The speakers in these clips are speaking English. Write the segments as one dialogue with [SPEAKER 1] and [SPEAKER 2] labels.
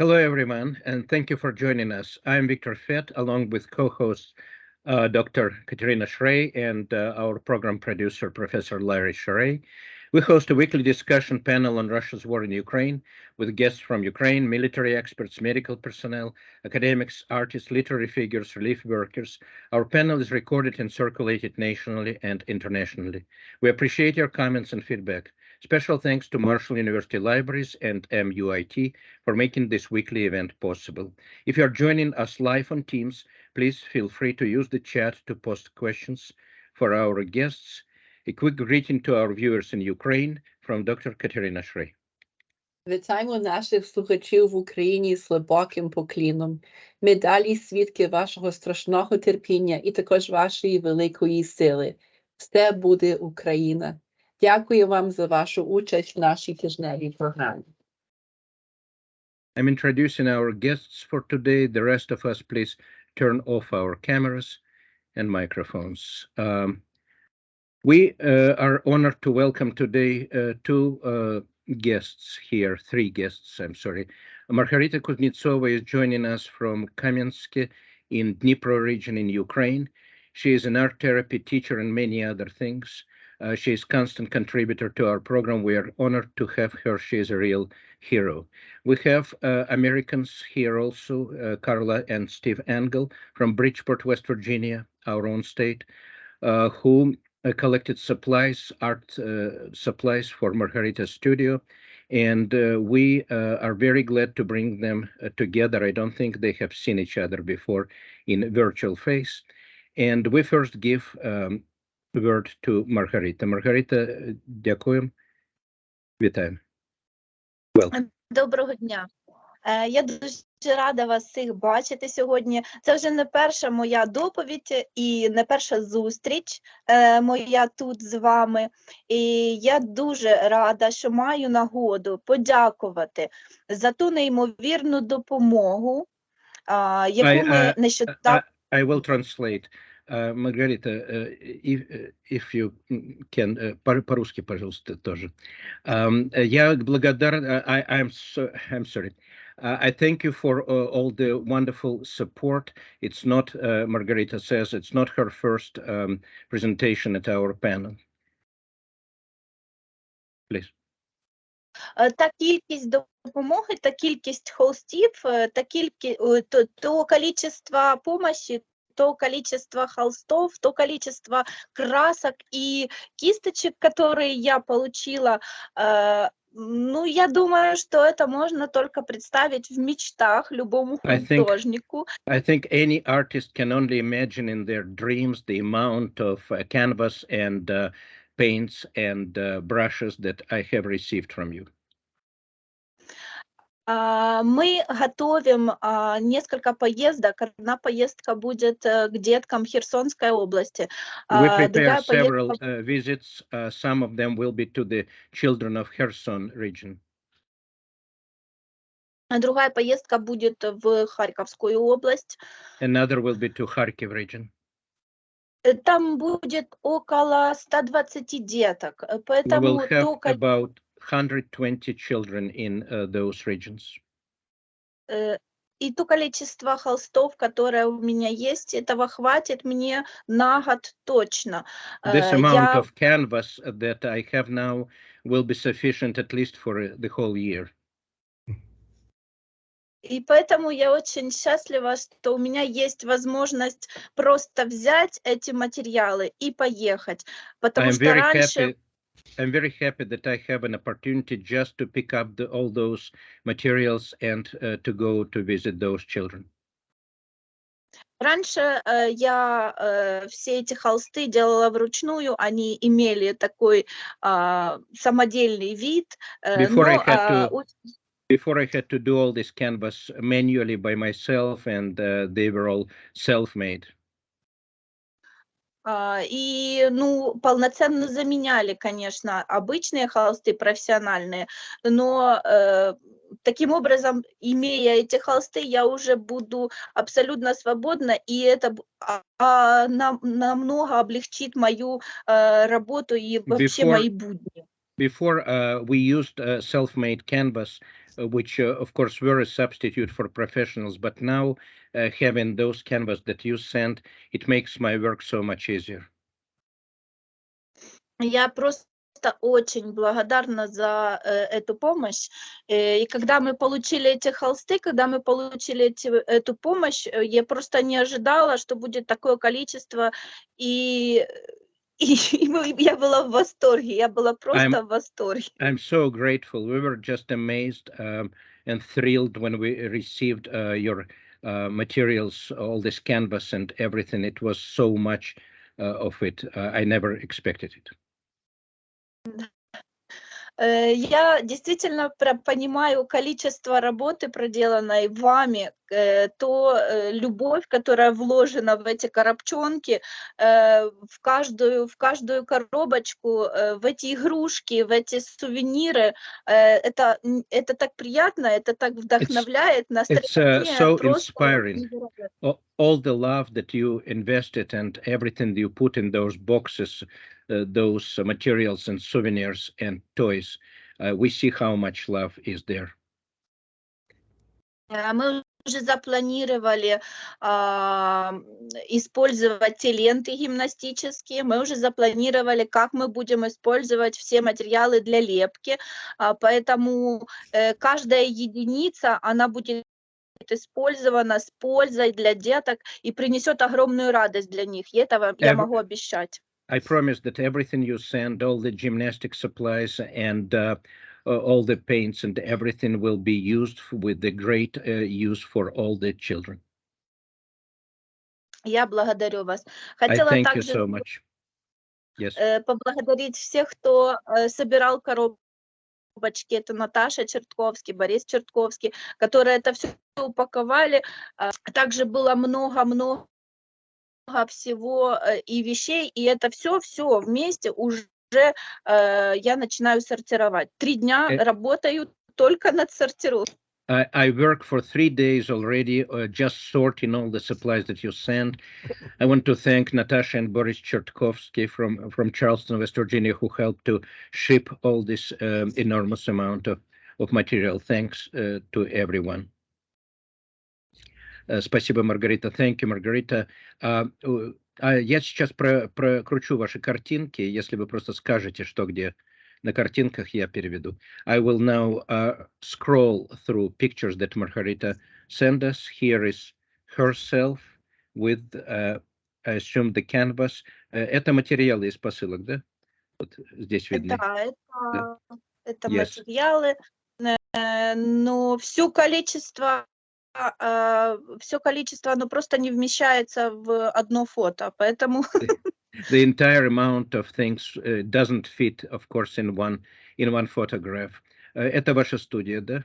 [SPEAKER 1] Hello, everyone, and thank you for joining us. I'm Victor Fett, along with co-host Dr. Katerina Shrey and our program producer, Professor Larry Shrey. We host a weekly discussion panel on Russia's war in Ukraine with guests from Ukraine, military experts, medical personnel, academics, artists, literary figures, relief workers. Our panel is recorded and circulated nationally and internationally. We appreciate your comments and feedback. Special thanks to Marshall University Libraries and MUIT for making this weekly event possible. If you are joining us live on Teams, please feel free to use the chat to post questions for our guests. A quick greeting to our viewers in Ukraine from Dr. Katerina Shrey.
[SPEAKER 2] Вітаємо наших слухачів в Україні з глибоким покліном. Ми далі свідки вашого страшного терпіння і також вашої великої сили. Все буде Україна. Дякую вам за вашу участь в нашій тижневій програмі.
[SPEAKER 1] I'm introducing our guests for today. The rest of us, please turn off our cameras and microphones. We are honored to welcome today three guests, I'm sorry. Margaryta Kuznietsova is joining us from Kamianske in Dnipro region in Ukraine. She is an art therapy teacher and many other things. She is a constant contributor to our program. We are honored to have her. She is a real hero. We have Americans here also, Carla and Steve Engle from Bridgeport, West Virginia, our own state, who collected supplies, art supplies for Margaryta's studio. And we are very glad to bring them together. I don't think they have seen each other before in virtual phase. And we first give word to Margaryta. Margaryta, дякуємо. Вітаємо. Welcome.
[SPEAKER 3] Доброго дня. Я дуже рада вас всіх бачити сьогодні. Це вже не перша моя доповідь і не перша зустріч моя тут з вами. І я дуже рада, що маю нагоду подякувати за ту неймовірну допомогу, яку ми нещодавно...
[SPEAKER 1] I will translate. Margaryta, if you can, по-русски, пожалуйста, тоже. Я благодарен, I'm sorry. I thank you for all the wonderful support. It's not, Margaryta says, it's not her first presentation at our panel. Please.
[SPEAKER 3] Та кількість допомоги, та кількість холстів, та то количество помощи, то количество холстов, то количество красок и кисточек, которые я получила, ну, я думаю, что это можно только представить в мечтах любому художнику.
[SPEAKER 1] I think any artist can only imagine in their dreams the amount of canvas and paints and brushes that I have received from you.
[SPEAKER 3] Мы готовим несколько поездок. Одна поездка будет к деткам Херсонской области.
[SPEAKER 1] We prepare several visits. Some of them will be to the children of Kherson region.
[SPEAKER 3] Другая поездка будет в Харьковскую область.
[SPEAKER 1] Another will be to Kharkiv region.
[SPEAKER 3] Там будет около 120 деток.
[SPEAKER 1] Поэтому we will have about 120 children in those regions.
[SPEAKER 3] И то количество холстов, которое у меня есть, этого хватит мне на год точно.
[SPEAKER 1] This amount of canvas that I have now will be sufficient at least for the whole year.
[SPEAKER 3] И поэтому я очень счастлива, что у меня есть возможность просто взять эти материалы и поехать. Потому что раньше...
[SPEAKER 1] I'm very happy that I have an opportunity just to pick up all those materials and to go to visit those children.
[SPEAKER 3] Раньше я все эти холсты делала вручную, они имели такой самодельный вид.
[SPEAKER 1] Before I had to do all this canvas manually by myself, and they were all self-made.
[SPEAKER 3] И, ну, полноценно заменяли, конечно, обычные холсты профессиональные, но таким образом, имея эти холсты, я уже буду абсолютно свободна, и это намного облегчит мою работу и вообще мои будни.
[SPEAKER 1] Before we used self-made canvas, which of course were a substitute for professionals, but now having those canvas that you sent, it makes my work so much easier.
[SPEAKER 3] Я просто очень благодарна за эту помощь. И когда мы получили эти холсты, когда мы получили эту помощь, я просто не ожидала, что будет такое количество. И я была в восторге, я была просто в восторге.
[SPEAKER 1] I'm so grateful. We were just amazed and thrilled when we received your materials, all this canvas and everything. It was so much of it. I never expected it.
[SPEAKER 3] Я действительно понимаю количество работы, проделанной вами, то любовь, которая вложена в эти коробчонки, в каждую коробочку, в эти игрушки, в эти сувениры. Это так приятно, это так вдохновляет, настроение
[SPEAKER 1] so
[SPEAKER 3] просто
[SPEAKER 1] inspiring. All the love that you invested and everything you put in those boxes, those materials and souvenirs and toys, we see how much love is there.
[SPEAKER 3] Мы уже запланировали использовать те ленты гимнастические, мы уже запланировали, как мы будем использовать все материалы для лепки, поэтому каждая единица, она будет использована с пользой для деток и принесет огромную радость для них, и этого я могу обещать.
[SPEAKER 1] I promise that everything you send, all the gymnastic supplies and all the paints and everything will be used with the great use for all the children.
[SPEAKER 3] Я благодарю вас.
[SPEAKER 1] I
[SPEAKER 3] Хотела
[SPEAKER 1] thank you
[SPEAKER 3] также
[SPEAKER 1] so much. Yes.
[SPEAKER 3] поблагодарить всех, кто собирал коробочки. Это Наташа Чертковский, Борис Чертковский, которые это все упаковали. Также было много всего и вещей, и это все вместе уже я начинаю сортировать. 3 дня работаю только над сортировкой.
[SPEAKER 1] I work for 3 days already, just sorting all the supplies that you send. I want to thank Natasha and Boris Chertkovsky from Charleston, West Virginia, who helped to ship all this enormous amount of material. Thanks to everyone. Спасибо, Маргарита. Thank you, Margaryta. Я сейчас прокручу ваши картинки, если вы просто скажете, что где на картинках, я переведу. I will now scroll through pictures that Margaryta sent us. Here is herself with, I assume, the canvas. Это материалы из посылок, да? Вот здесь видны.
[SPEAKER 3] Да, это материалы, но все количество, оно просто не вмещается в одно фото, поэтому...
[SPEAKER 1] The entire amount of things doesn't fit, of course, in one photograph. Это ваша студия, да?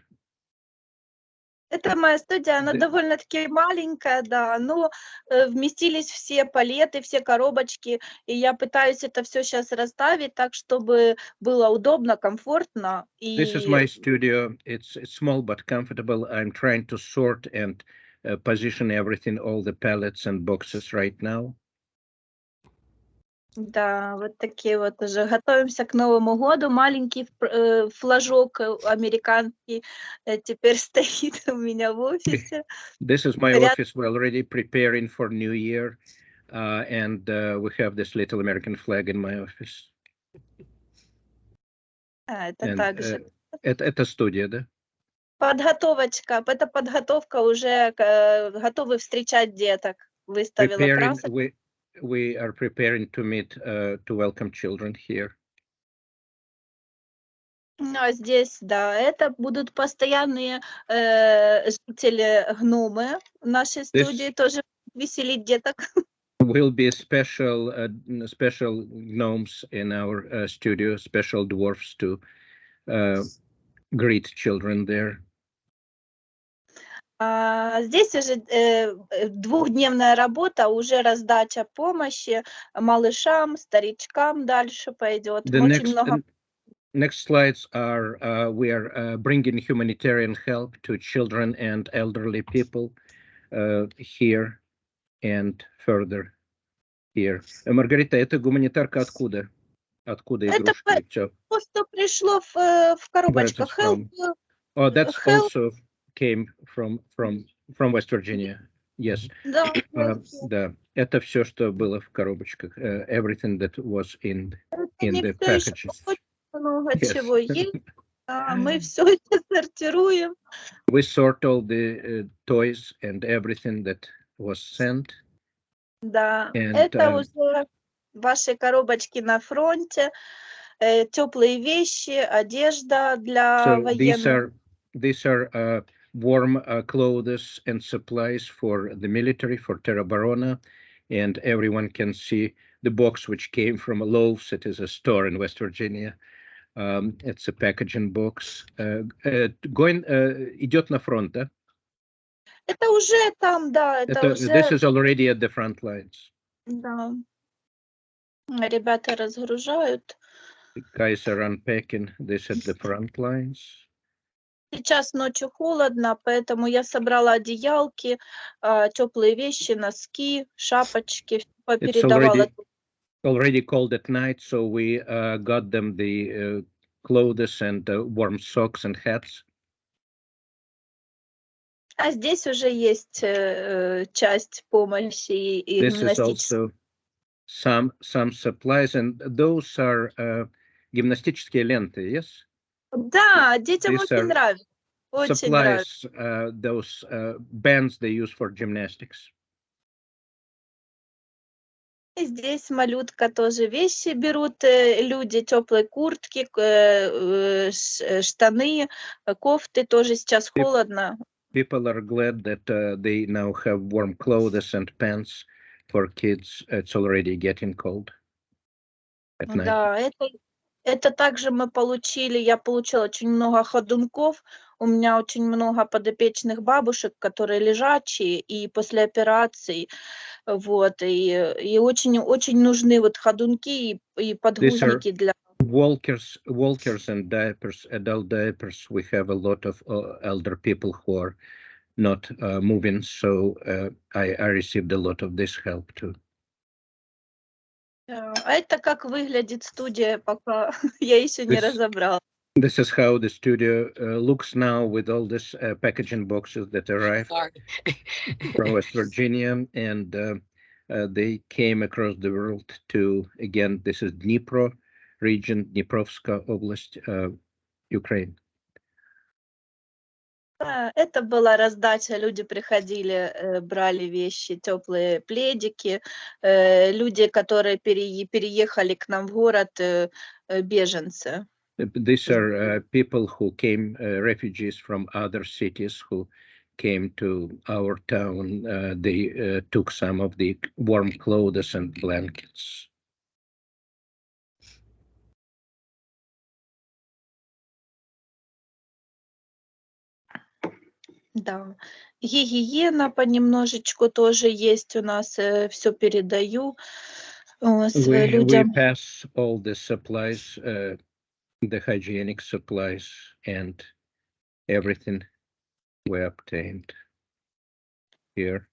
[SPEAKER 3] Это моя студия, она довольно-таки маленькая, да, но вместились все палеты, все коробочки, и я пытаюсь это все сейчас расставить так, чтобы было удобно, комфортно.
[SPEAKER 1] This is my studio. It's small but comfortable. I'm trying to sort and position everything, all the pallets and boxes right now.
[SPEAKER 3] Да, вот такие вот уже. Готовимся к Новому году. Маленький флажок американский теперь стоит у меня в офисе.
[SPEAKER 1] This is my office. We're already preparing for New Year, and we have this little American flag in my office.
[SPEAKER 3] Это также.
[SPEAKER 1] Это студия, да?
[SPEAKER 3] Подготовочка. Это подготовка уже, готовы встречать деток. Выставила красок.
[SPEAKER 1] We are preparing to meet, to welcome children here.
[SPEAKER 3] Ну, а здесь, да, это будут постоянные жители гномы нашей студии, тоже веселить деток.
[SPEAKER 1] Will be special gnomes in our studio, special dwarfs to greet children there.
[SPEAKER 3] Здесь уже 2-дневная работа, уже раздача помощи малышам, старичкам дальше пойдет.
[SPEAKER 1] Next slides are we are bringing humanitarian help to children and elderly people here and further here. Маргарита, это гуманитарка откуда? Откуда игрушки?
[SPEAKER 3] Это то, что пришло в коробочках.
[SPEAKER 1] Oh, that's
[SPEAKER 3] Help,
[SPEAKER 1] also came from West Virginia. Yes.
[SPEAKER 3] да,
[SPEAKER 1] Да, это все, что было в коробочках. Everything that was in
[SPEAKER 3] не
[SPEAKER 1] the
[SPEAKER 3] все еще
[SPEAKER 1] packages.
[SPEAKER 3] очень много
[SPEAKER 1] Yes.
[SPEAKER 3] чего есть. Мы все это сортируем.
[SPEAKER 1] We sort all the toys and everything that was sent.
[SPEAKER 3] Да,
[SPEAKER 1] And
[SPEAKER 3] это уже ваши коробочки на фронте, теплые вещи, одежда для
[SPEAKER 1] so
[SPEAKER 3] военных.
[SPEAKER 1] these are warm clothes and supplies for the military, for Terra Barona, and everyone can see the box which came from Lowe's. It is a store in West Virginia. It's a packaging box. Идет на фронт, да?
[SPEAKER 3] Это уже там, да, это
[SPEAKER 1] This
[SPEAKER 3] уже,
[SPEAKER 1] is already at the front lines.
[SPEAKER 3] да. Ребята разгружают.
[SPEAKER 1] The guys are unpacking this at the front lines.
[SPEAKER 3] Сейчас ночью холодно, поэтому я собрала одеялки, теплые вещи, носки, шапочки,
[SPEAKER 1] It's
[SPEAKER 3] передавала.
[SPEAKER 1] already cold at night, so we got them the clothes and warm socks and hats.
[SPEAKER 3] А здесь уже есть часть помощи и
[SPEAKER 1] This is
[SPEAKER 3] гимнастической.
[SPEAKER 1] also some supplies, and those are гимнастические ленты, yes?
[SPEAKER 3] Да, детям
[SPEAKER 1] These
[SPEAKER 3] очень
[SPEAKER 1] are
[SPEAKER 3] нравится. Очень нравится.
[SPEAKER 1] supplies, those bands they use for gymnastics.
[SPEAKER 3] И здесь малютка тоже вещи берут люди, теплые куртки, штаны, кофты, тоже сейчас холодно.
[SPEAKER 1] People are glad that they now have warm clothes and pants for kids. It's already getting cold at night.
[SPEAKER 3] Да, это также мы получили, я получила очень много ходунков, у меня очень много подопечных бабушек, которые лежачие и после операций, вот, и очень нужны вот ходунки и подгузники для...
[SPEAKER 1] Walkers and diapers, adult diapers. We have a lot of elder people who are not moving, so I received a lot of this help too.
[SPEAKER 3] А это как выглядит студия, пока я еще не разобрала.
[SPEAKER 1] This is how the studio looks now with all these packaging boxes that arrived from West Virginia, and they came across the world to, again, this is Dnipro region, Dniprovska Oblast, Ukraine.
[SPEAKER 3] Это была раздача, люди приходили, брали вещи, теплые пледики, люди, которые переехали к нам в город, беженцы.
[SPEAKER 1] These are people who came, refugees from other cities who came to our town. They took some of the warm clothes and blankets.
[SPEAKER 3] Да, гигиена понемножечку тоже есть у нас, все передаю
[SPEAKER 1] We
[SPEAKER 3] людям.
[SPEAKER 1] pass all the supplies, the hygienic supplies and everything we obtained here.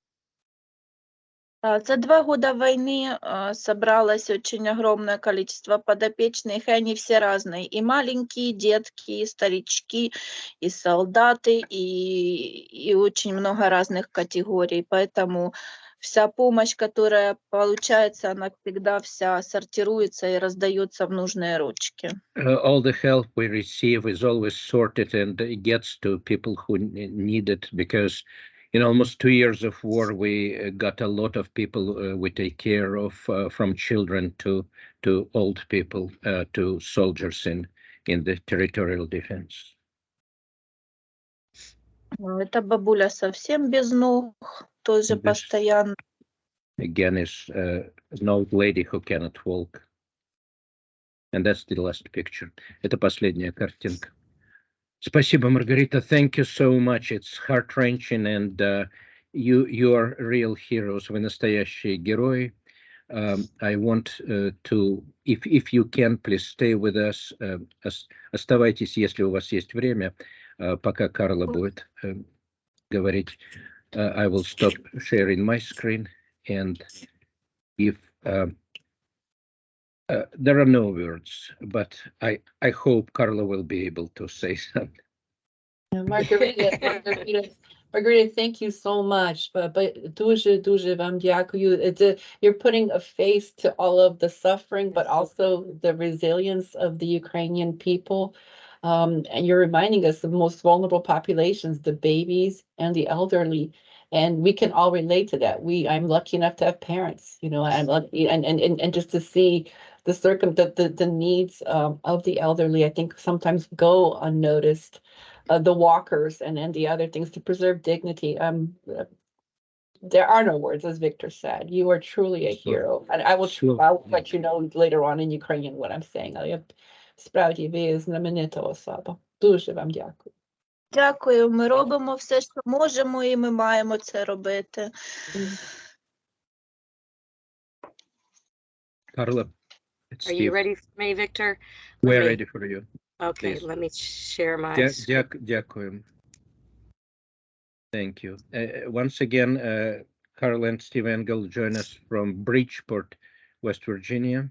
[SPEAKER 3] За 2 года войны собралось очень огромное количество подопечных, и они все разные. И маленькие детки, и старички, и солдаты, и очень много разных категорий. Поэтому вся помощь, которая получается, она всегда вся сортируется и раздается в нужные ручки.
[SPEAKER 1] All the help we receive is always sorted and it gets to people who need it, because in almost 2 years of war, we got a lot of people we take care of, from children to old people, to soldiers in the territorial defense.
[SPEAKER 3] Это бабуля совсем без ног, тоже постоянно.
[SPEAKER 1] Again, is an old lady who cannot walk. And that's the last picture. Это последняя картинка. Спасибо, Margaryta. Thank you so much. It's heart-wrenching, and you are real heroes. Вы настоящие герои. I want to, if you can, please stay with us. Оставайтесь, если у вас есть время, пока Carla будет говорить. I will stop sharing my screen, and if there are no words, but I hope Carla will be able to say something.
[SPEAKER 2] Margaryta, thank you so much. But дуже вам дякую. You're putting a face to all of the suffering, but also the resilience of the Ukrainian people. And you're reminding us of the most vulnerable populations, the babies and the elderly. And we can all relate to that. I'm lucky enough to have parents, I'm lucky, and just to see the needs of the elderly, I think sometimes go unnoticed. The walkers and the other things to preserve dignity. There are no words, as Victor said. You are truly a hero, and I'll let you know later on in Ukrainian what I'm saying. Справді ви знаменита особа. Дуже вам дякую.
[SPEAKER 3] Дякую. Ми робимо все, що можемо, і ми маємо це робити.
[SPEAKER 1] Carla,
[SPEAKER 4] are you ready for me, Victor?
[SPEAKER 1] We're ready for you.
[SPEAKER 4] Okay,
[SPEAKER 1] please.
[SPEAKER 4] let me share my screen.
[SPEAKER 1] Дякую. Thank you. Once again, Carla and Steve Engle join us from Bridgeport, West Virginia.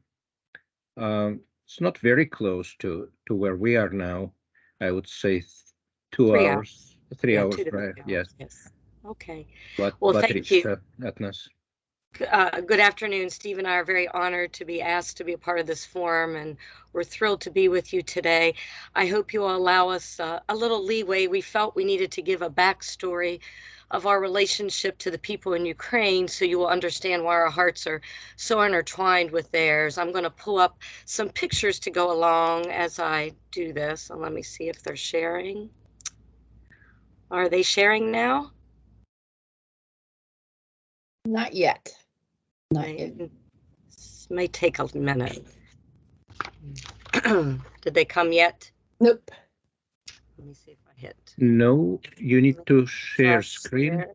[SPEAKER 1] It's not very close to where we are now. I would say 2 hours, 3 hours drive. Yes.
[SPEAKER 4] Okay.
[SPEAKER 1] Well,
[SPEAKER 4] thank you. Good afternoon. Steve and I are very honored to be asked to be a part of this forum, and we're thrilled to be with you today. I hope you will allow us a little leeway. We felt we needed to give a backstory of our relationship to the people in Ukraine so you will understand why our hearts are so intertwined with theirs. I'm going to pull up some pictures to go along as I do this, and let me see if they're sharing. Are they sharing now?
[SPEAKER 2] Not yet. Not yet.
[SPEAKER 4] This may take a minute. Did they come yet?
[SPEAKER 2] Nope.
[SPEAKER 4] Let me see if I hit.
[SPEAKER 1] No, you need to share screen.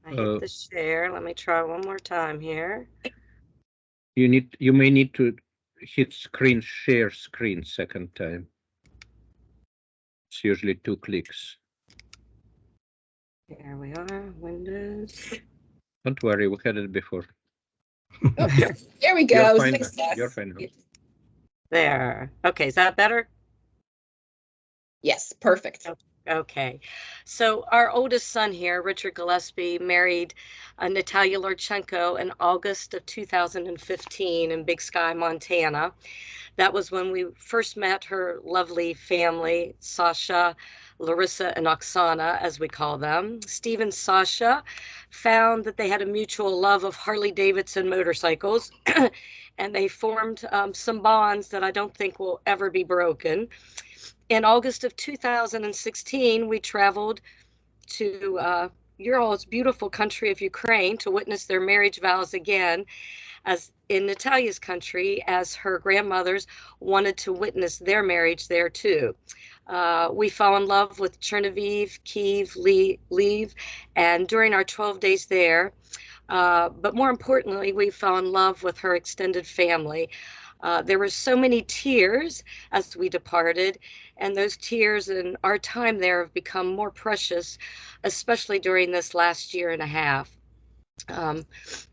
[SPEAKER 4] I hit the share. Let me try one more time here.
[SPEAKER 1] You may need to hit share screen second time. It's usually 2 clicks.
[SPEAKER 4] Here we are, Windows.
[SPEAKER 1] Don't worry, we had it before.
[SPEAKER 2] Oh, here we go.
[SPEAKER 1] You're fine.
[SPEAKER 4] There. Okay, is that better?
[SPEAKER 2] Yes, perfect.
[SPEAKER 4] Okay. So our oldest son here, Richard Gillespie, married Natalia Lorchenko in August of 2015 in Big Sky, Montana. That was when we first met her lovely family, Sasha, Larissa, and Oksana, as we call them. Steve and Sasha found that they had a mutual love of Harley-Davidson motorcycles, and they formed some bonds that I don't think will ever be broken. In August of 2016, we traveled to your all's beautiful country of Ukraine to witness their marriage vows again, as in Natalia's country, as her grandmothers wanted to witness their marriage there too. We fell in love with Chernihiv, Kiev, Lviv, and during our 12 days there, but more importantly, we fell in love with her extended family. There were so many tears as we departed, and those tears in our time there have become more precious, especially during this last year and a half.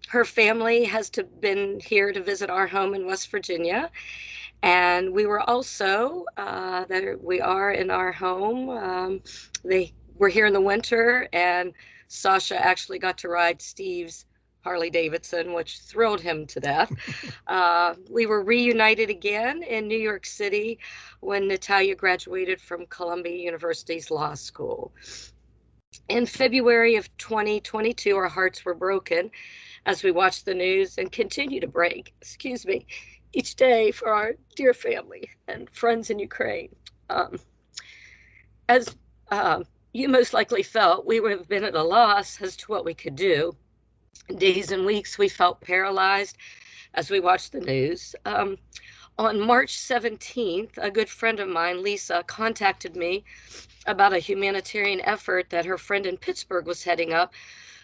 [SPEAKER 4] Her family has been here to visit our home in West Virginia, and we were also, we are in our home. They were here in the winter, and Sasha actually got to ride Steve's Harley Davidson, which thrilled him to death. We were reunited again in New York City when Natalia graduated from Columbia University's law school. In February of 2022, our hearts were broken as we watched the news and continue to break, each day for our dear family and friends in Ukraine. As you most likely felt, we would have been at a loss as to what we could do. Days and weeks, we felt paralyzed as we watched the news. On March 17th, a good friend of mine, Lisa, contacted me about a humanitarian effort that her friend in Pittsburgh was heading up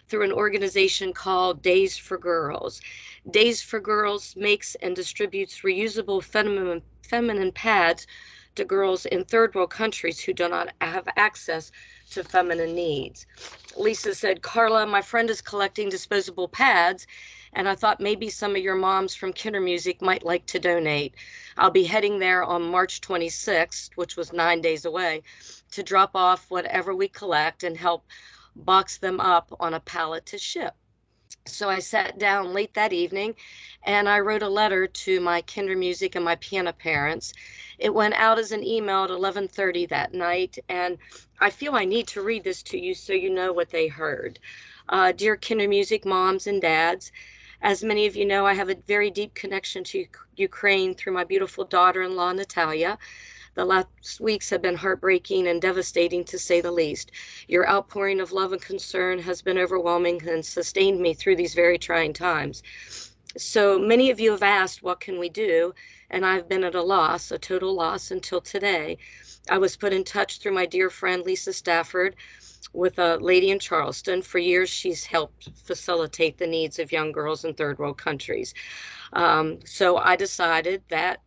[SPEAKER 4] through an organization called Days for Girls. Days for Girls makes and distributes reusable feminine pads to girls in third world countries who do not have access to feminine needs. Lisa said, Carla, my friend is collecting disposable pads and I thought maybe some of your moms from Kindermusik might like to donate. I'll be heading there on March 26th, which was 9 days away, to drop off whatever we collect and help box them up on a pallet to ship. So I sat down late that evening and I wrote a letter to my Kindermusik and my piano parents. It went out as an email at 11:30 that night, and I feel I need to read this to you so you know what they heard. Dear Kindermusik moms and dads, as many of you know, I have a very deep connection to Ukraine through my beautiful daughter-in-law, Natalia. The last weeks have been heartbreaking and devastating, to say the least. Your outpouring of love and concern has been overwhelming and sustained me through these very trying times. So many of you have asked, what can we do? And I've been at a loss, a total loss, until today. I was put in touch through my dear friend, Lisa Stafford, with a lady in Charleston. For years, she's helped facilitate the needs of young girls in third world countries. So I decided that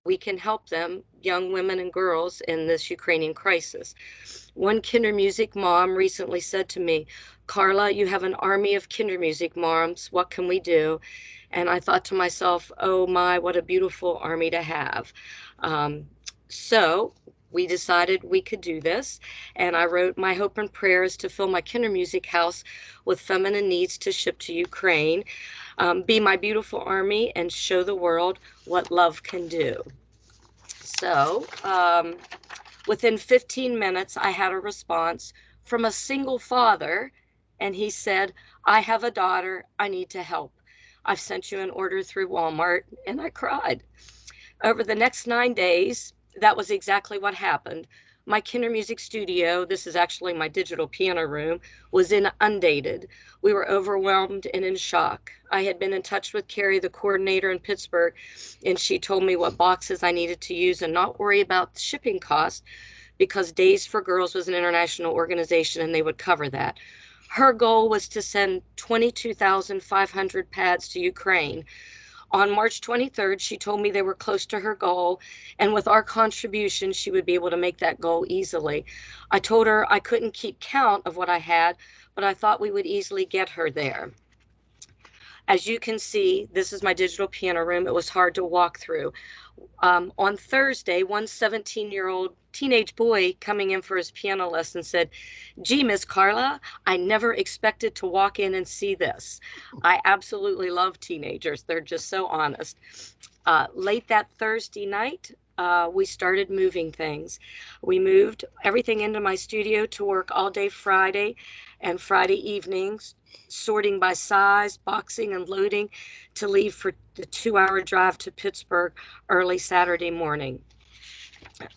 [SPEAKER 4] we can help them, young women and girls, in this Ukrainian crisis. One Kindermusik mom recently said to me, Carla, you have an army of Kindermusik moms. What can we do? And I thought to myself, oh my, what a beautiful army to have. So we decided we could do this. And I wrote, my hope and prayer is to fill my Kindermusik house with feminine needs to ship to Ukraine. Be my beautiful army and show the world what love can do. So within 15 minutes, I had a response from a single father, and he said, I have a daughter, I need to help. I've sent you an order through Walmart, and I cried. Over the next 9 days, that was exactly what happened. My Kindermusik studio, this is actually my digital piano room, was inundated. We were overwhelmed and in shock. I had been in touch with Carrie, the coordinator in Pittsburgh, and she told me what boxes I needed to use and not worry about the shipping costs, because Days for Girls was an international organization and they would cover that. Her goal was to send 22,500 pads to Ukraine. On March 23rd, she told me they were close to her goal, and with our contribution, she would be able to make that goal easily. I told her I couldn't keep count of what I had, but I thought we would easily get her there. As you can see, this is my digital piano room. It was hard to walk through. On Thursday, one 17-year-old teenage boy coming in for his piano lesson said, gee, Miss Carla, I never expected to walk in and see this. I absolutely love teenagers. They're just so honest. Late that Thursday night, we started moving things. We moved everything into my studio to work all day Friday and Friday evenings, sorting by size, boxing and loading, to leave for the 2-hour drive to Pittsburgh early Saturday morning.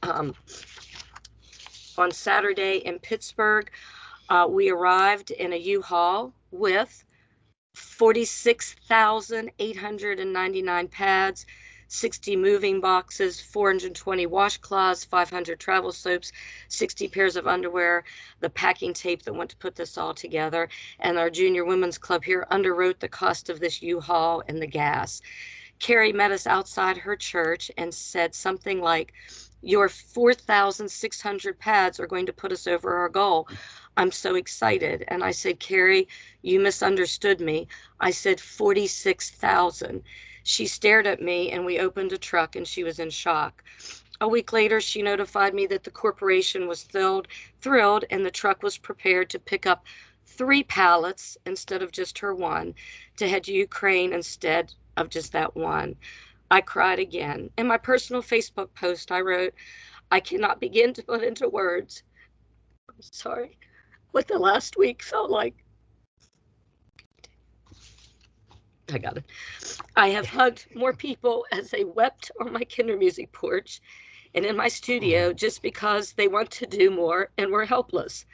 [SPEAKER 4] On Saturday in Pittsburgh, we arrived in a U-Haul with 46,899 pads, 60 moving boxes, 420 washcloths, 500 travel soaps, 60 pairs of underwear, the packing tape that went to put this all together, and our junior women's club here underwrote the cost of this U-Haul and the gas. Carrie met us outside her church and said something like, your 4,600 pads are going to put us over our goal. I'm so excited. And I said, Carrie, you misunderstood me. I said 46,000. She stared at me and we opened a truck and she was in shock. A week later, she notified me that the corporation was thrilled and the truck was prepared to pick up 3 pallets instead of just her one, to head to Ukraine instead of just that one. I cried again. In my personal Facebook post, I wrote, I cannot begin to put into words, I'm sorry, what the last week felt like. I got it. I have hugged more people as they wept on my Kindermusik porch and in my studio just because they want to do more and were helpless.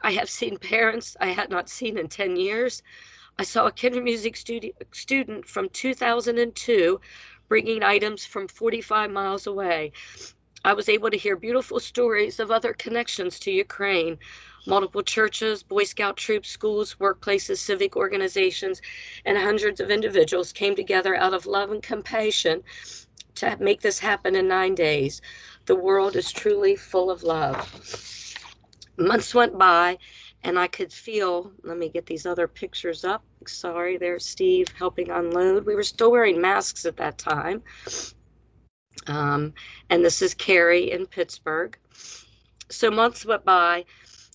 [SPEAKER 4] I have seen parents I had not seen in 10 years. I saw a Kindermusik student from 2002 bringing items from 45 miles away. I was able to hear beautiful stories of other connections to Ukraine. Multiple churches, Boy Scout troops, schools, workplaces, civic organizations, and hundreds of individuals came together out of love and compassion to make this happen in 9 days. The world is truly full of love. Months went by, and I could feel, let me get these other pictures up. Sorry, there's Steve helping unload. We were still wearing masks at that time. And this is Carrie in Pittsburgh. So months went by,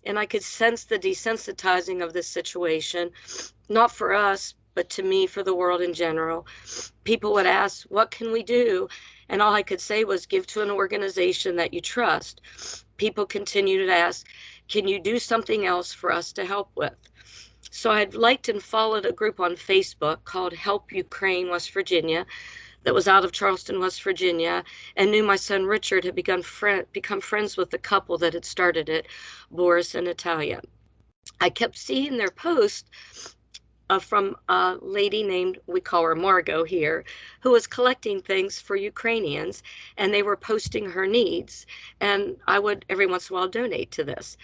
[SPEAKER 4] and I could sense the desensitizing of this situation, not for us, but to me, for the world in general. People would ask, what can we do? And all I could say was, give to an organization that you trust. People continued to ask, can you do something else for us to help with? So I'd liked and followed a group on Facebook called Help Ukraine, West Virginia, that was out of Charleston, West Virginia, and knew my son Richard had become friends with the couple that had started it, Boris and Natalia. I kept seeing their posts from a lady named, we call her Margo here, who was collecting things for Ukrainians, and they were posting her needs, and I would every once in a while donate to this.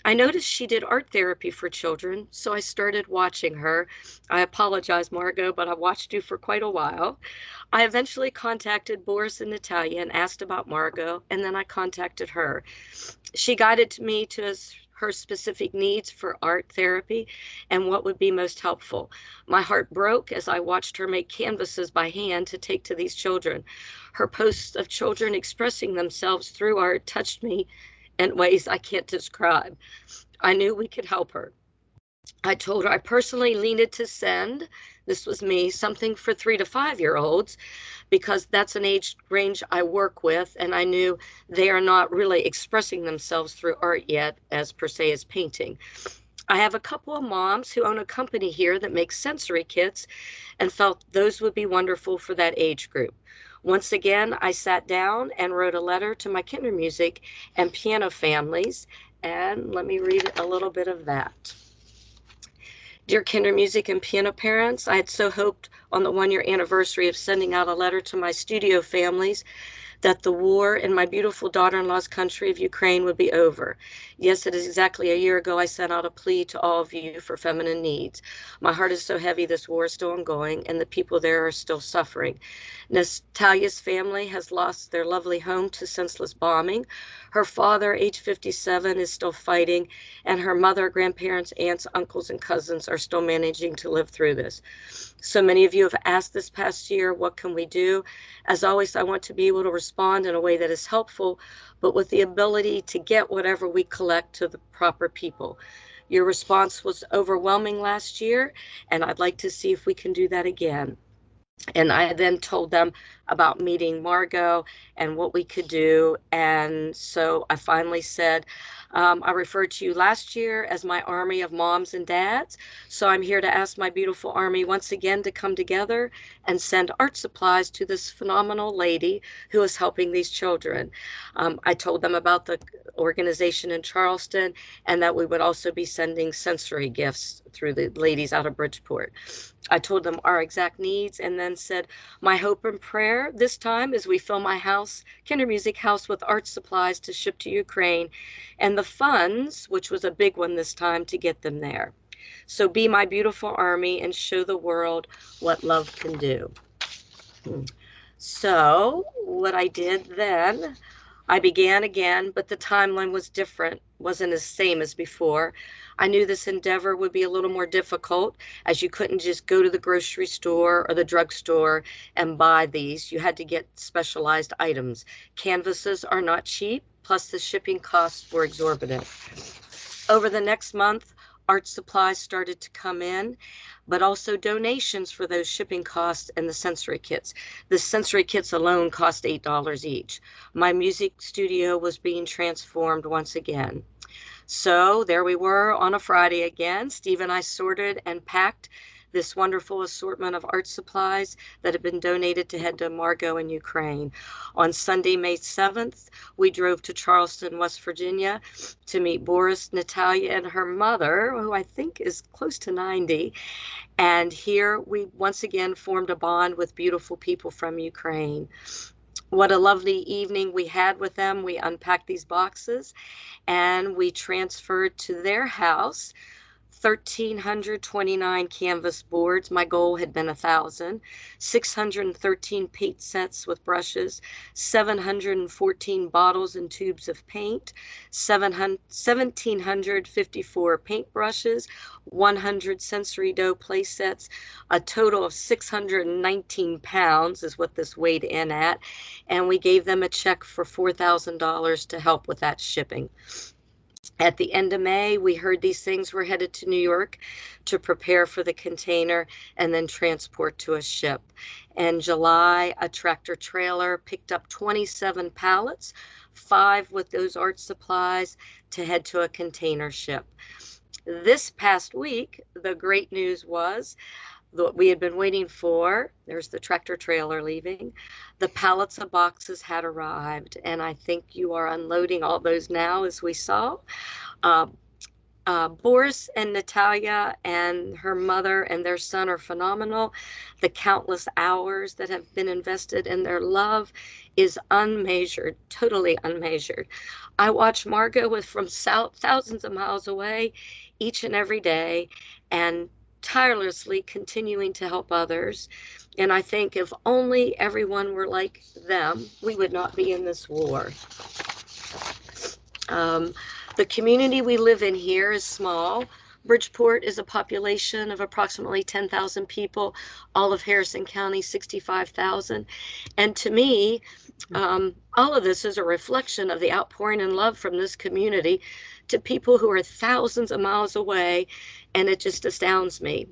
[SPEAKER 4] I noticed she did art therapy for children, so I started watching her. I apologize, Margo, but I watched you for quite a while. I eventually contacted Boris and Natalia and asked about Margo, and then I contacted her. She guided me to her specific needs for art therapy and what would be most helpful. My heart broke as I watched her make canvases by hand to take to these children. Her posts of children expressing themselves through art touched me in ways I can't describe. I knew we could help her. I told her I personally leaned to send, this was me, something for 3 to 5-year-olds, because that's an age range I work with, and I knew they are not really expressing themselves through art yet, as per se as painting. I have a couple of moms who own a company here that makes sensory kits and felt those would be wonderful for that age group. Once again, I sat down and wrote a letter to my Kindermusik and piano families, and let me read a little bit of that. Dear Kindermusik and piano parents, I had so hoped on the 1-year anniversary of sending out a letter to my studio families that the war in my beautiful daughter-in-law's country of Ukraine would be over. Yes, it is exactly a year ago I sent out a plea to all of you for feminine needs. My heart is so heavy this war is still ongoing and the people there are still suffering. Natalia's family has lost their lovely home to senseless bombing. Her father, age 57, is still fighting, and her mother, grandparents, aunts, uncles, and cousins are still managing to live through this. So many of you have asked this past year, what can we do? As always, I want to be able to respond in a way that is helpful, but with the ability to get whatever we collect to the proper people. Your response was overwhelming last year, and I'd like to see if we can do that again. And I then told them about meeting Margo and what we could do. And so I finally said, I referred to you last year as my army of moms and dads. So I'm here to ask my beautiful army once again to come together and send art supplies to this phenomenal lady who is helping these children. I told them about the organization in Charleston and that we would also be sending sensory gifts through the ladies out of Bridgeport. I told them our exact needs and then said, my hope and prayer this time is we fill my house, Kindermusik house, with art supplies to ship to Ukraine and the funds, which was a big one this time, to get them there. So be my beautiful army and show the world what love can do. So what I did then, I began again, but the timeline was different, wasn't the same as before. I knew this endeavor would be a little more difficult, as you couldn't just go to the grocery store or the drugstore and buy these. You had to get specialized items. Canvases are not cheap, plus the shipping costs were exorbitant. Over the next month, art supplies started to come in, but also donations for those shipping costs and the sensory kits. The sensory kits alone cost $8 each. My music studio was being transformed once again. So there we were on a Friday again. Steve and I sorted and packed this wonderful assortment of art supplies that had been donated to head to Margo in Ukraine. On Sunday, May 7th, we drove to Charleston, West Virginia to meet Boris, Natalia, and her mother, who I think is close to 90. And here we once again formed a bond with beautiful people from Ukraine. What a lovely evening we had with them. We unpacked these boxes and we transferred to their house 1,329 canvas boards. My goal had been 1,000. 613 paint sets with brushes, 714 bottles and tubes of paint, 1,754 paint brushes, 100 sensory dough play sets. A total of 619 pounds is what this weighed in at. And we gave them a check for $4,000 to help with that shipping. At the end of May, we heard these things were headed to New York to prepare for the container and then transport to a ship. In July, a tractor trailer picked up 27 pallets, 5 with those art supplies, to head to a container ship. This past week, the great news was what we had been waiting for. There's the tractor trailer leaving. The pallets of boxes had arrived, and I think you are unloading all those now, as we saw. Boris and Natalia and her mother and their son are phenomenal. The countless hours that have been invested in their love is unmeasured, totally unmeasured. I watch Margo from thousands of miles away each and every day, and tirelessly continuing to help others. And I think if only everyone were like them, we would not be in this war. The community we live in here is small. Bridgeport is a population of approximately 10,000 people. All of Harrison County, 65,000. And to me, all of this is a reflection of the outpouring and love from this community to people who are thousands of miles away, and it just astounds me.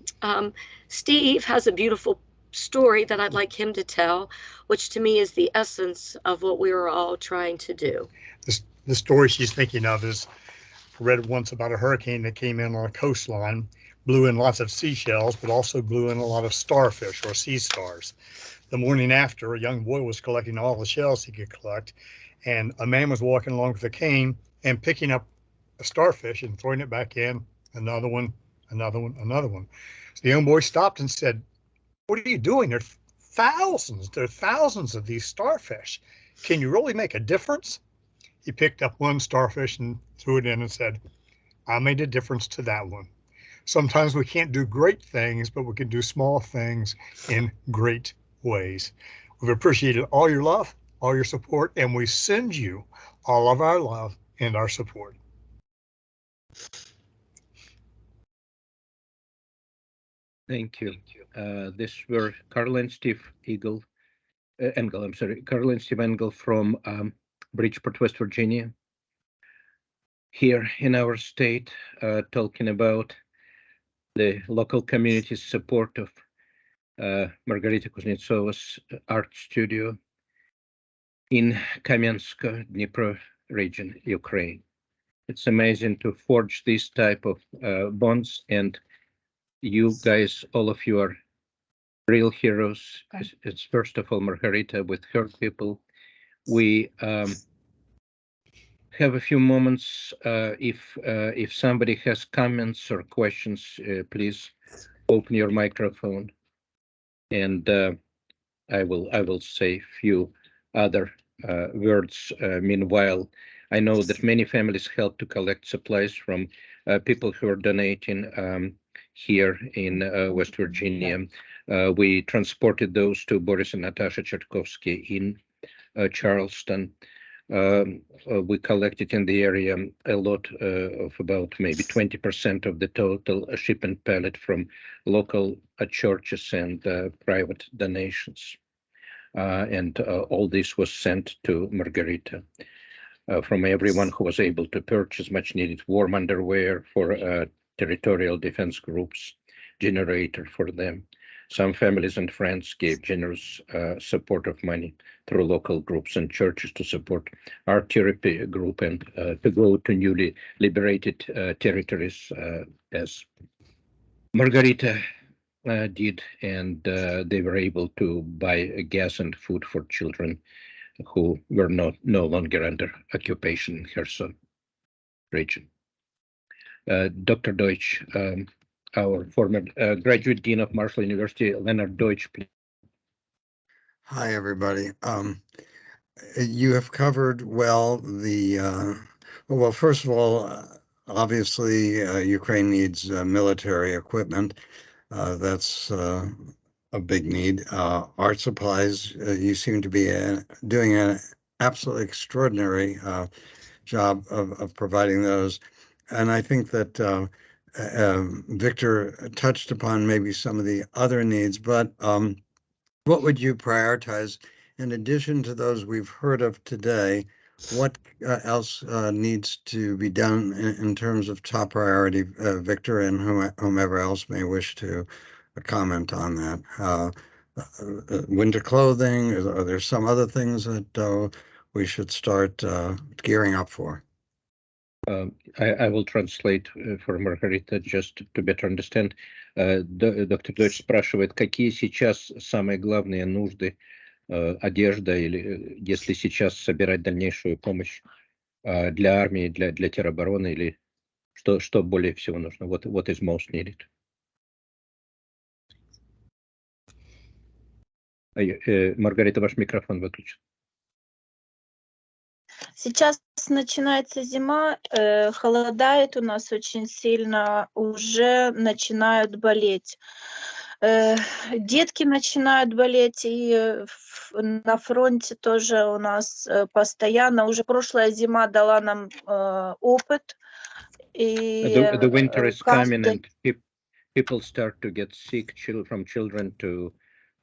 [SPEAKER 4] Steve has a beautiful story that I'd like him to tell, which to me is the essence of what we were all trying to do.
[SPEAKER 5] The story she's thinking of is, I read once about a hurricane that came in on a coastline, blew in lots of seashells, but also blew in a lot of starfish or sea stars. The morning after, a young boy was collecting all the shells he could collect, and a man was walking along with a cane and picking up a starfish and throwing it back in, another one, another one, another one. So the young boy stopped and said, "What are you doing? There are thousands of these starfish. Can you really make a difference?" He picked up one starfish and threw it in and said, "I made a difference to that one." Sometimes we can't do great things, but we can do small things in great ways. We've appreciated all your love, all your support, and we send you all of our love and our support.
[SPEAKER 1] Thank you. This were Carla and Steve Engle, Carla and Steve Engle from Bridgeport, West Virginia, here in our state, talking about the local community's support of Margaryta Kuznetsova's art studio in Kamianske, Dnipro region, Ukraine. It's amazing to forge these type of bonds, and you guys, all of you are real heroes. It's first of all Margaryta with her people. We have a few moments. If somebody has comments or questions, please open your microphone, and I will say a few other words. Meanwhile, I know that many families help to collect supplies from people who are donating here in West Virginia. We transported those to Boris and Natasha Cherkovsky in Charleston. We collected in the area a lot of about maybe 20% of the total shipment pallet from local churches and private donations. And all this was sent to Margaryta from everyone who was able to purchase much needed warm underwear for territorial defense groups, generator for them. Some families and friends gave generous support of money through local groups and churches to support our therapy group and to go to newly liberated territories as Margaryta did, and they were able to buy gas and food for children who were no longer under occupation in Kherson region. Dr. Deutsch, our former graduate dean of Marshall University, Leonard Deutsch, please.
[SPEAKER 6] Hi, everybody. You have covered well the, well, first of all, obviously, Ukraine needs military equipment. That's a big need. Art supplies, you seem to be doing an absolutely extraordinary job of providing those. And I think that Victor touched upon maybe some of the other needs, but what would you prioritize in addition to those we've heard of today? What else needs to be done in terms of top priority, Victor, and whomever else may wish to comment on that? Winter clothing, are there some other things that we should start gearing up for?
[SPEAKER 1] I will translate for Margaryta just to better understand. Доктор Дочь спрашивает, какие сейчас самые главные нужды, одежда, или если сейчас собирать дальнейшую помощь для армии, для теробороны, или что более всего нужно? What is most needed? Маргарита, ваш микрофон выключен.
[SPEAKER 3] Сейчас начинается зима, холодает у нас очень сильно, уже начинают болеть. Детки начинают болеть, и на фронте тоже у нас постоянно. Уже прошлая зима дала нам опыт.
[SPEAKER 1] The winter is coming and people start to get sick, from children to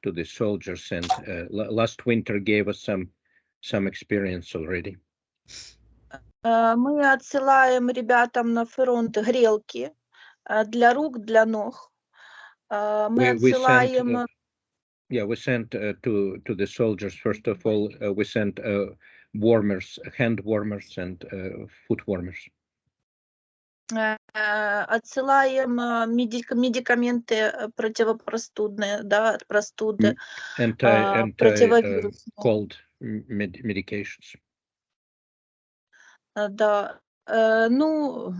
[SPEAKER 1] the soldiers, and last winter gave us some experience already.
[SPEAKER 3] Мы отсылаем ребятам на фронт грелки для рук, для ног. Мы отсылаем...
[SPEAKER 1] We sent to the soldiers, first of all, we sent warmers, hand warmers and foot warmers.
[SPEAKER 3] Отсылаем медикаменты противопростудные, да, от простуды, противовирусные.
[SPEAKER 1] Cold medications.
[SPEAKER 3] Да, ну,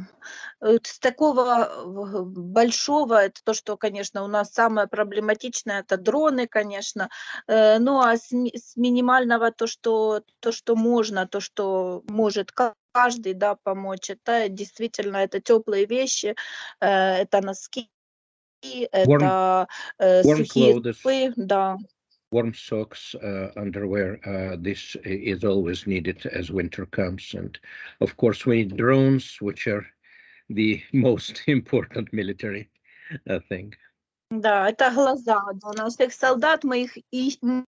[SPEAKER 3] с такого большого, это то, что, конечно, у нас самое проблематичное, это дроны, конечно, ну, а с минимального то, что можно, то, что может каждый, да, помочь, это действительно, это теплые вещи, это носки, это сухие супы, да.
[SPEAKER 1] Warm socks, underwear, this is always needed as winter comes. And of course, we need drones, which are the most important military thing.
[SPEAKER 3] Да, это глаза у наших солдат, мы их ищем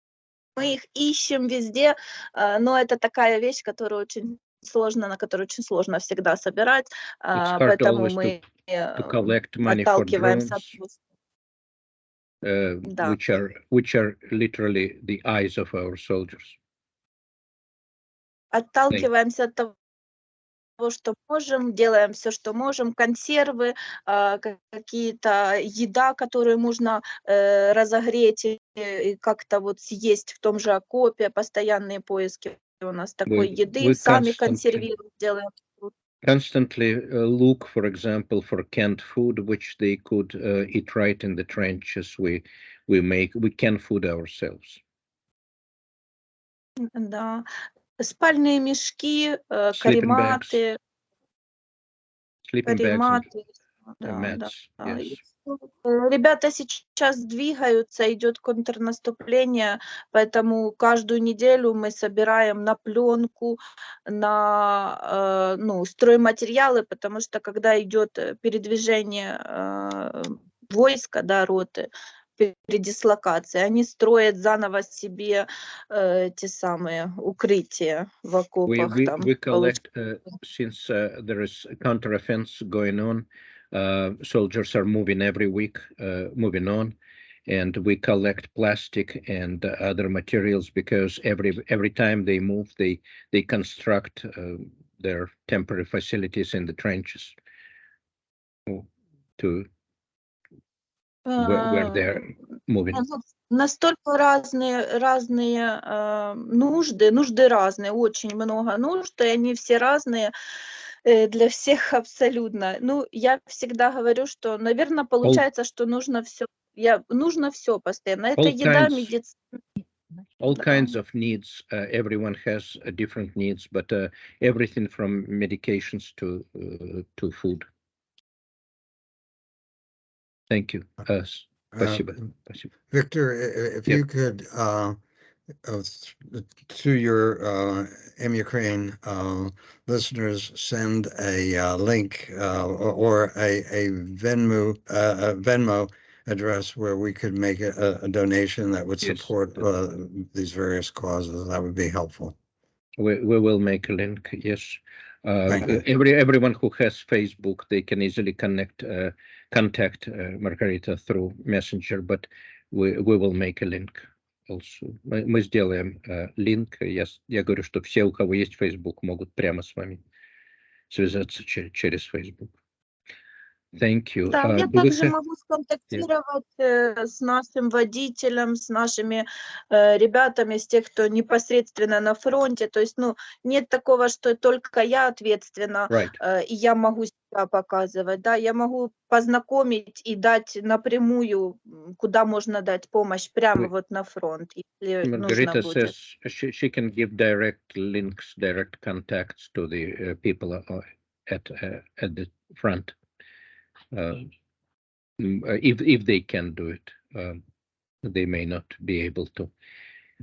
[SPEAKER 3] везде, но это такая вещь, которую очень сложно, на которую очень сложно всегда собирать, поэтому мы отталкиваемся от
[SPEAKER 1] which are literally the eyes of our soldiers.
[SPEAKER 3] Отталкиваемся от того, что можем, делаем все, что можем, консервы, какие-то еда, которую можно разогреть и как-то вот съесть в том же окопе, постоянные поиски у нас такой еды, сами консервируем, делаем.
[SPEAKER 1] Constantly look, for example, for canned food, which they could eat right in the trenches. We can food ourselves.
[SPEAKER 3] Да, спальные мешки, карематы,
[SPEAKER 1] mats, yes.
[SPEAKER 3] Ребята сейчас двигаются, идет контрнаступление, поэтому каждую неделю мы собираем на пленку, на стройматериалы, потому что когда идет передвижение войска, да, роты, передислокация, они строят заново себе те самые укрытия в окопах.
[SPEAKER 1] We collect, since there is counteroffense going on, soldiers are moving every week, moving on, and we collect plastic and other materials because every time they move, they construct their temporary facilities in the trenches to where they're moving.
[SPEAKER 3] Настолько разные нужды разные, очень много нужд, и они все разные для всех абсолютно. Ну, я всегда говорю, что, наверное, получается, что нужно все постоянно. Это еда, медицина.
[SPEAKER 1] all kinds of needs. Everyone has different needs, but everything from medications to food. Thank you. Спасибо. Спасибо.
[SPEAKER 6] Victor, if you could, to your Ukraine listeners, send a link or a Venmo address where we could make a donation that would
[SPEAKER 1] Yes.
[SPEAKER 6] support these various causes, that would be helpful.
[SPEAKER 1] We will make a link. Yes.
[SPEAKER 6] Thank you.
[SPEAKER 1] Everyone who has Facebook, they can easily contact Margaryta through Messenger, but we will make a link also. Мы сделаем линк. Я говорю, что все, у кого есть Facebook, могут прямо с вами связаться через Facebook. Thank you.
[SPEAKER 3] Да, я также могу сконтактировать с нашим водителем, с нашими ребятами, с тех, кто непосредственно на фронте. То есть, ну, нет такого, что только я ответственна, и я могу себя показывать. Да, я могу познакомить и дать напрямую, куда можно дать помощь, прямо вот на фронт, если нужно будет.
[SPEAKER 1] Says she can give direct links, direct contacts to the people at the front. If they can do it, they may not be able to.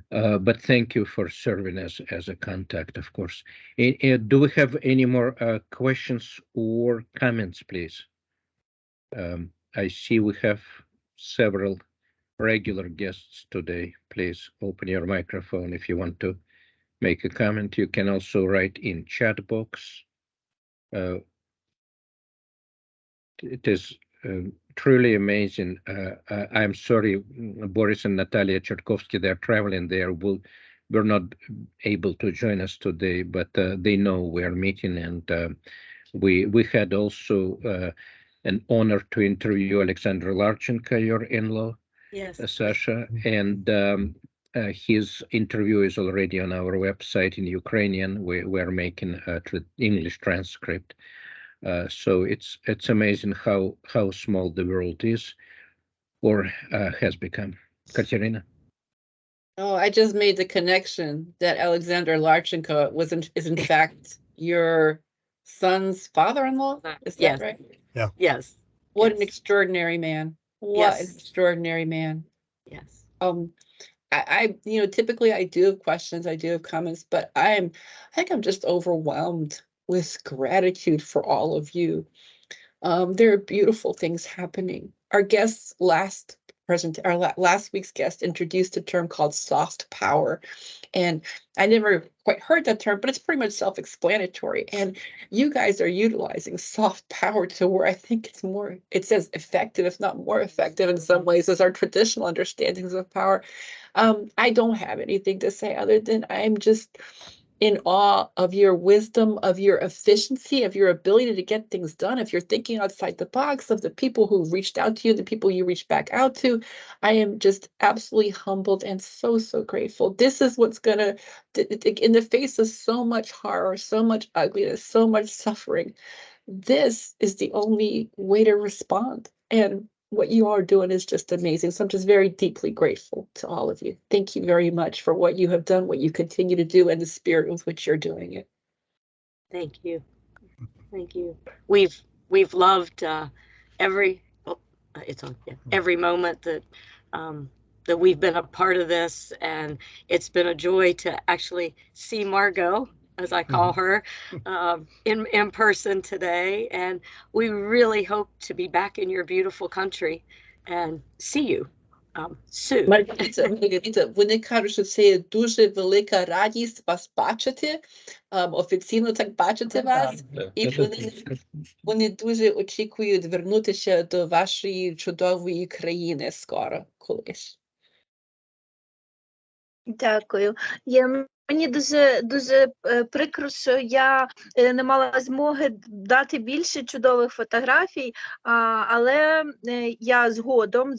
[SPEAKER 1] But thank you for serving as a contact, of course. Do we have any more questions or comments, please? I see we have several regular guests today. Please open your microphone if you want to make a comment. You can also write in chat box. It is truly amazing. I'm sorry, Boris and Natalia Cherkovsky, they're traveling there. We're not able to join us today, but they know we are meeting, and we had also an honor to interview Alexander Larchenko, your in-law,
[SPEAKER 4] Yes,
[SPEAKER 1] Sasha, and his interview is already on our website in Ukrainian. We're making English transcript. So it's amazing how small the world is, or has become. Katerina?
[SPEAKER 2] Oh, I just made the connection that Alexander Larchenko is in fact your son's father-in-law. Is that right?
[SPEAKER 5] Yeah.
[SPEAKER 4] Yes.
[SPEAKER 2] What an extraordinary man. What an extraordinary man.
[SPEAKER 4] Yes.
[SPEAKER 2] I typically I do have questions, I do have comments, but I think I'm just overwhelmed with gratitude for all of you. There are beautiful things happening. Our guests last week's guest introduced a term called soft power. And I never quite heard that term, but it's pretty much self-explanatory. And you guys are utilizing soft power to where I think it's as effective, if not more effective in some ways, as our traditional understandings of power. I don't have anything to say other than I'm just in awe of your wisdom, of your efficiency, of your ability to get things done. If you're thinking outside the box, of the people who reached out to you, the people you reached back out to, I am just absolutely humbled and so, so grateful. This is what's gonna, in the face of so much horror, so much ugliness, so much suffering, this is the only way to respond. And what you are doing is just amazing. So I'm just very deeply grateful to all of you. Thank you very much for what you have done, what you continue to do, and the spirit with which you're doing it.
[SPEAKER 4] Thank you. Thank you. We've loved every moment that we've been a part of this, and it's been a joy to actually see Margo, as I call her, in person today. And we really hope to be back in your beautiful country and see you soon.
[SPEAKER 2] Маргарита, вони кажуть, що це є дуже велика радість вас бачити, офіційно так бачити вас, і вони дуже очікують вернутися до вашої чудової країни скоро, колись.
[SPEAKER 3] Дякую. Мені дуже прикро, що я не мала змоги дати більше чудових фотографій, але я згодом,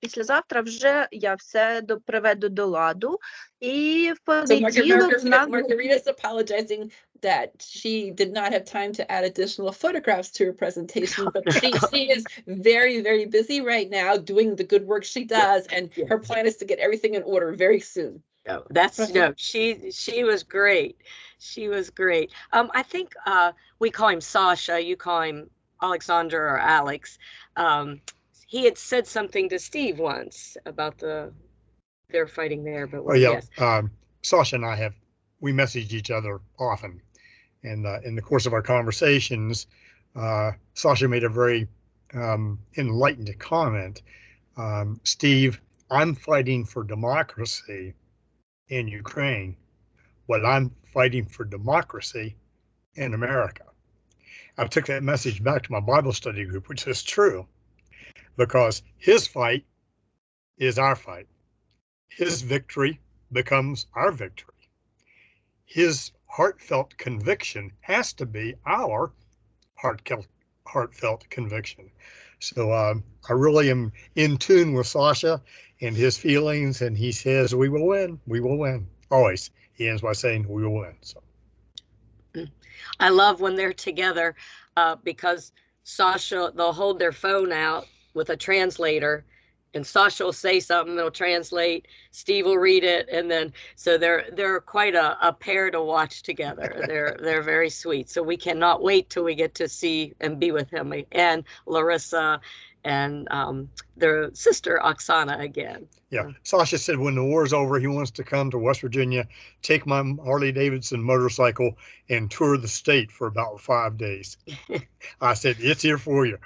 [SPEAKER 3] післязавтра вже я все приведу до ладу. І в понеділок...
[SPEAKER 2] Margarita's apologizing that she did not have time to add additional photographs to her presentation, but she is very, very busy right now doing the good work she does, and her plan is to get everything in order very soon.
[SPEAKER 4] No, she was great. She was great. I think we call him Sasha, you call him Alexander or Alex. He had said something to Steve once about they're fighting there, but
[SPEAKER 5] Oh yeah,
[SPEAKER 4] yes.
[SPEAKER 5] Sasha and we messaged each other often, and in the course of our conversations, Sasha made a very enlightened comment. Steve, I'm fighting for democracy in Ukraine, while I'm fighting for democracy in America. I took that message back to my Bible study group, which is true, because his fight is our fight. His victory becomes our victory. His heartfelt conviction has to be our heartfelt conviction. So I really am in tune with Sasha and his feelings, and he says, we will win, we will win. Always, he ends by saying, we will win. So
[SPEAKER 4] I love when they're together because Sasha, they'll hold their phone out with a translator, and Sasha will say something, it'll translate, Steve will read it, and then so they're quite a pair to watch together. They're very sweet. So we cannot wait till we get to see and be with him and Larissa and their sister Oksana again.
[SPEAKER 5] yeah, Sasha said when the war's over, he wants to come to West Virginia, take my Harley Davidson motorcycle, and tour the state for about 5 days. I said, it's here for you.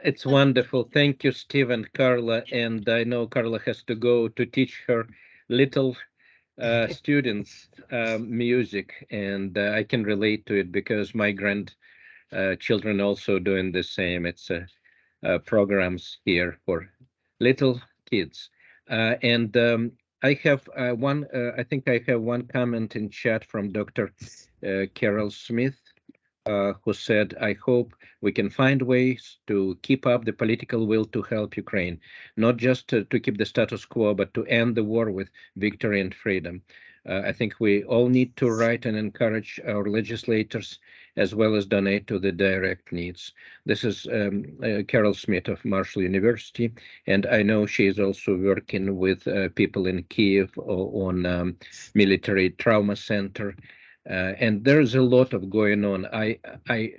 [SPEAKER 1] It's wonderful. Thank you, Steve and Carla. And I know Carla has to go to teach her little students music, and I can relate to it because my grandchildren also doing the same. It's programs here for little kids. And I have one. I think I have one comment in chat from Dr. Carol Smith, who said, I hope we can find ways to keep up the political will to help Ukraine, not just to keep the status quo, but to end the war with victory and freedom. I think we all need to write and encourage our legislators as well as donate to the direct needs. This is Carol Smith of Marshall University, and I know she is also working with people in Kiev on military trauma center. And there's a lot of going on. I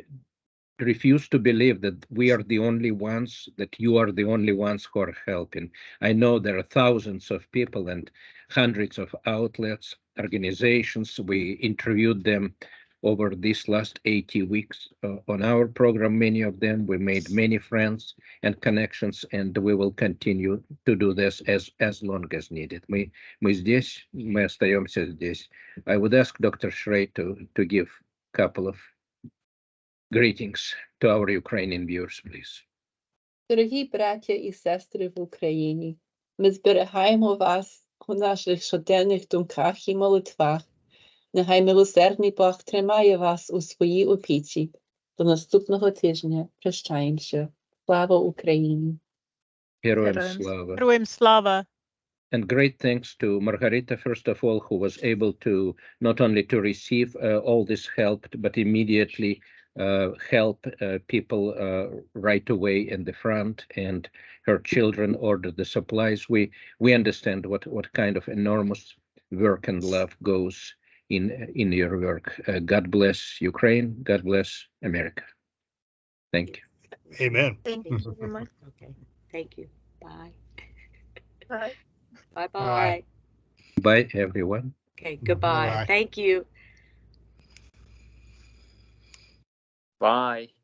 [SPEAKER 1] refuse to believe that we are the only ones, that you are the only ones who are helping. I know there are thousands of people and hundreds of outlets, organizations. We interviewed them over these last 80 weeks on our program, many of them. We made many friends and connections, and we will continue to do this as long as needed. Мы здесь, мы остаемся здесь. I would ask Dr. Shrey to give a couple of greetings to our Ukrainian viewers, please.
[SPEAKER 2] Дорогі браття і сестри в Україні, ми зберігаємо вас у наших щоденних думках і молитвах. Нехай милосердний Бог тримає вас у своїй опіці. До наступного тижня прощаємося. Слава Україні!
[SPEAKER 1] Героям слава.
[SPEAKER 7] Героям слава.
[SPEAKER 1] And great thanks to Margaryta, first of all, who was able to not only to receive all this help, but immediately help people right away in the front, and her children ordered the supplies. We understand what kind of enormous work and love goes in your work. God bless Ukraine. God bless America. Thank you.
[SPEAKER 5] Amen.
[SPEAKER 3] Thank you very much.
[SPEAKER 4] Okay, thank you. Bye.
[SPEAKER 3] Bye.
[SPEAKER 4] Bye-bye.
[SPEAKER 1] Bye, everyone.
[SPEAKER 4] Okay, goodbye.
[SPEAKER 5] Bye-bye.
[SPEAKER 4] Thank you.
[SPEAKER 8] Bye.